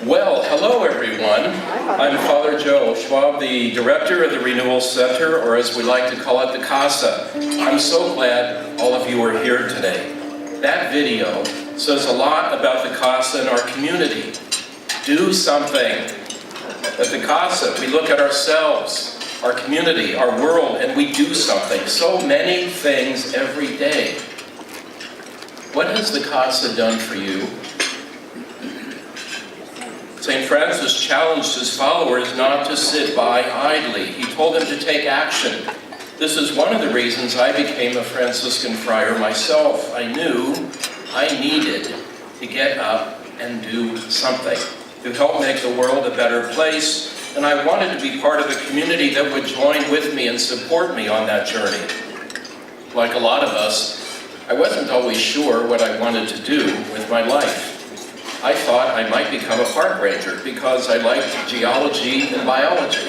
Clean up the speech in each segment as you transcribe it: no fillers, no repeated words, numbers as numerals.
Well, hello everyone. I'm Father Joe Schwab, the director of the Renewal Center, or as we like to call it, the CASA. I'm so glad all of you are here today. That video says a lot about the CASA and our community. Do something. At the CASA, we look at ourselves, our community, our world, and we do something. So many things every day. What has the CASA done for you? St. Francis challenged his followers not to sit by idly. He told them to take action. This is one of the reasons I became a Franciscan friar myself. I knew I needed to get up and do something to help make the world a better place, and I wanted to be part of a community that would join with me and support me on that journey. Like a lot of us, I wasn't always sure what I wanted to do with my life. I thought I might become a park ranger because I liked geology and biology.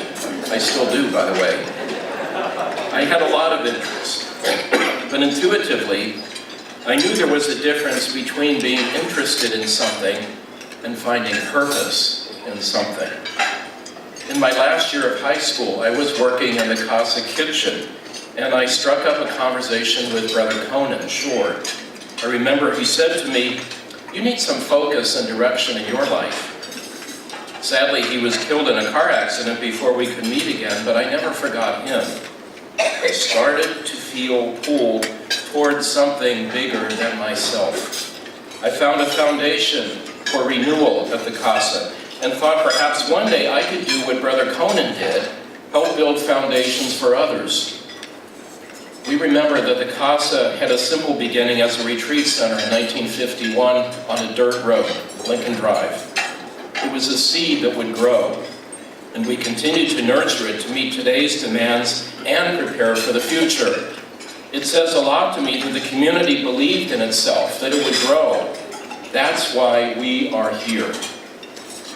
I still do, by the way. I had a lot of interests, but intuitively, I knew there was a difference between being interested in something and finding purpose in something. In my last year of high school, I was working in the CASA kitchen, and I struck up a conversation with Brother Conan Shore. I remember he said to me, "You need some focus and direction in your life." Sadly, he was killed in a car accident before we could meet again, but I never forgot him. I started to feel pulled towards something bigger than myself. I found a foundation for renewal at the CASA and thought perhaps one day I could do what Brother Conan did, help build foundations for others. We remember that the CASA had a simple beginning as a retreat center in 1951 on a dirt road, Lincoln Drive. It was a seed that would grow, and we continued to nurture it to meet today's demands and prepare for the future. It says a lot to me that the community believed in itself, that it would grow. That's why we are here.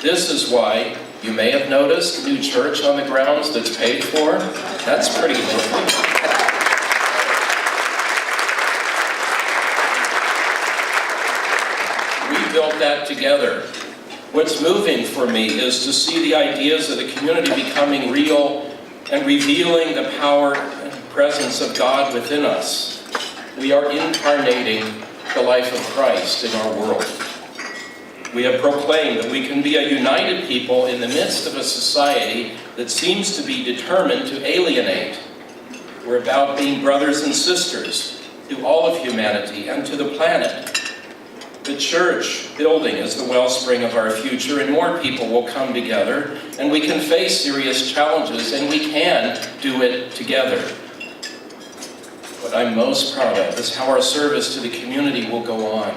This is why you may have noticed a new church on the grounds that's paid for. That's pretty lovely. Built that together. What's moving for me is to see the ideas of the community becoming real and revealing the power and presence of God within us. We are incarnating the life of Christ in our world. We have proclaimed that we can be a united people in the midst of a society that seems to be determined to alienate. We're about being brothers and sisters to all of humanity and to the planet. The church building is the wellspring of our future, and more people will come together, and we can face serious challenges, and we can do it together. What I'm most proud of is how our service to the community will go on.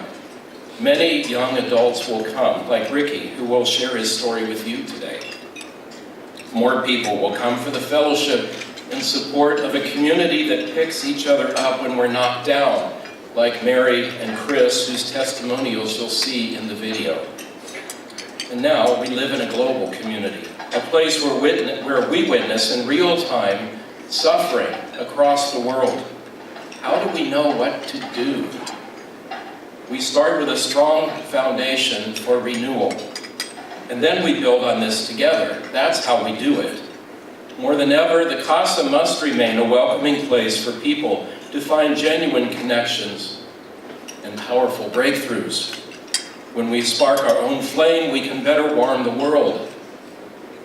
Many young adults will come, like Ricky, who will share his story with you today. More people will come for the fellowship in support of a community that picks each other up when we're knocked down, like Mary and Chris, whose testimonials you'll see in the video. And now we live in a global community, a place where we witness in real time suffering across the world. How do we know what to do? We start with a strong foundation for renewal, and then we build on this together. That's how we do it. More than ever, the CASA must remain a welcoming place for people to find genuine connections and powerful breakthroughs. When we spark our own flame, we can better warm the world.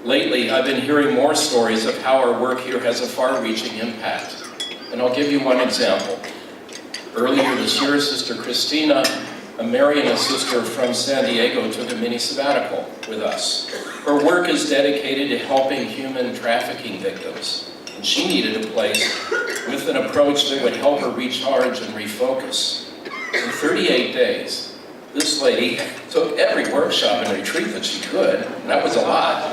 Lately, I've been hearing more stories of how our work here has a far-reaching impact. And I'll give you one example. Earlier this year, Sister Christina, a Marian sister from San Diego, took a mini sabbatical with us. Her work is dedicated to helping human trafficking victims. And she needed a place with an approach that would help her recharge and refocus. In 38 days, this lady took every workshop and retreat that she could, and that was a lot.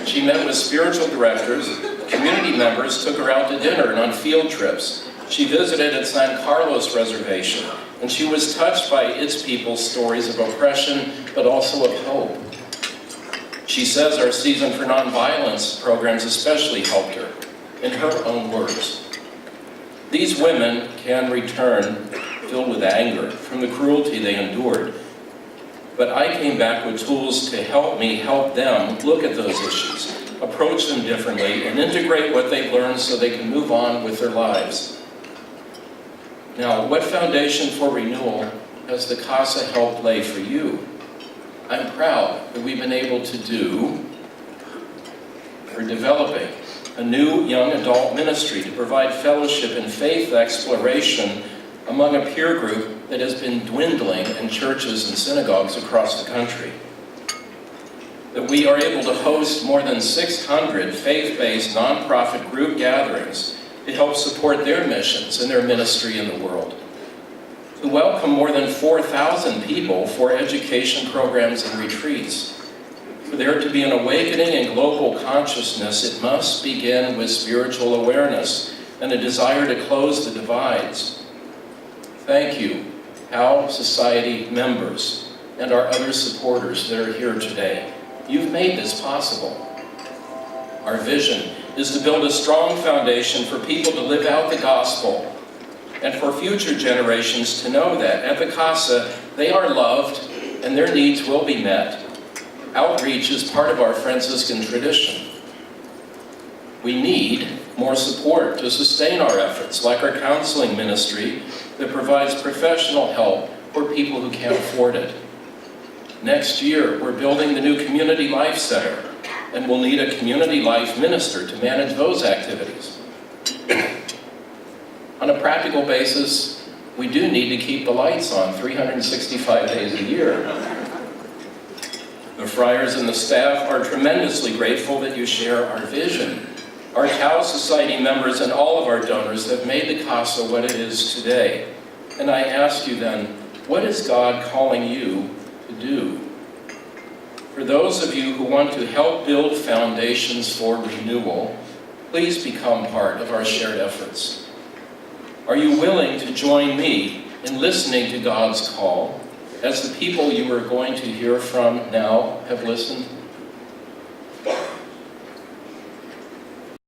She met with spiritual directors, community members took her out to dinner and on field trips. She visited at San Carlos Reservation, and she was touched by its people's stories of oppression, but also of hope. She says our Season for Nonviolence programs especially helped her. In her own words, these women can return filled with anger from the cruelty they endured. but I came back with tools to help me help them look at those issues, approach them differently, and integrate what they've learned so they can move on with their lives. Now, what foundation for renewal has the CASA helped lay for you? I'm proud that we've been able to do, or developing, a new young adult ministry to provide fellowship and faith exploration among a peer group that has been dwindling in churches and synagogues across the country. That we are able to host more than 600 faith-based nonprofit group gatherings to help support their missions and their ministry in the world. To welcome more than 4,000 people for education programs and retreats. For there to be an awakening in global consciousness, it must begin with spiritual awareness and a desire to close the divides. Thank you, HOW Society members and our other supporters that are here today. You've made this possible. Our vision is to build a strong foundation for people to live out the gospel and for future generations to know that at the CASA, they are loved and their needs will be met. Outreach is part of our Franciscan tradition. We need more support to sustain our efforts, like our counseling ministry that provides professional help for people who can't afford it. Next year, we're building the new Community Life Center, and we'll need a community life minister to manage those activities. On a practical basis, we do need to keep the lights on 365 days a year. The friars and the staff are tremendously grateful that you share our vision. Our HOW Society members and all of our donors have made the CASA what it is today. And I ask you then, what is God calling you to do? For those of you who want to help build foundations for renewal, please become part of our shared efforts. Are you willing to join me in listening to God's call, as the people you are going to hear from now have listened?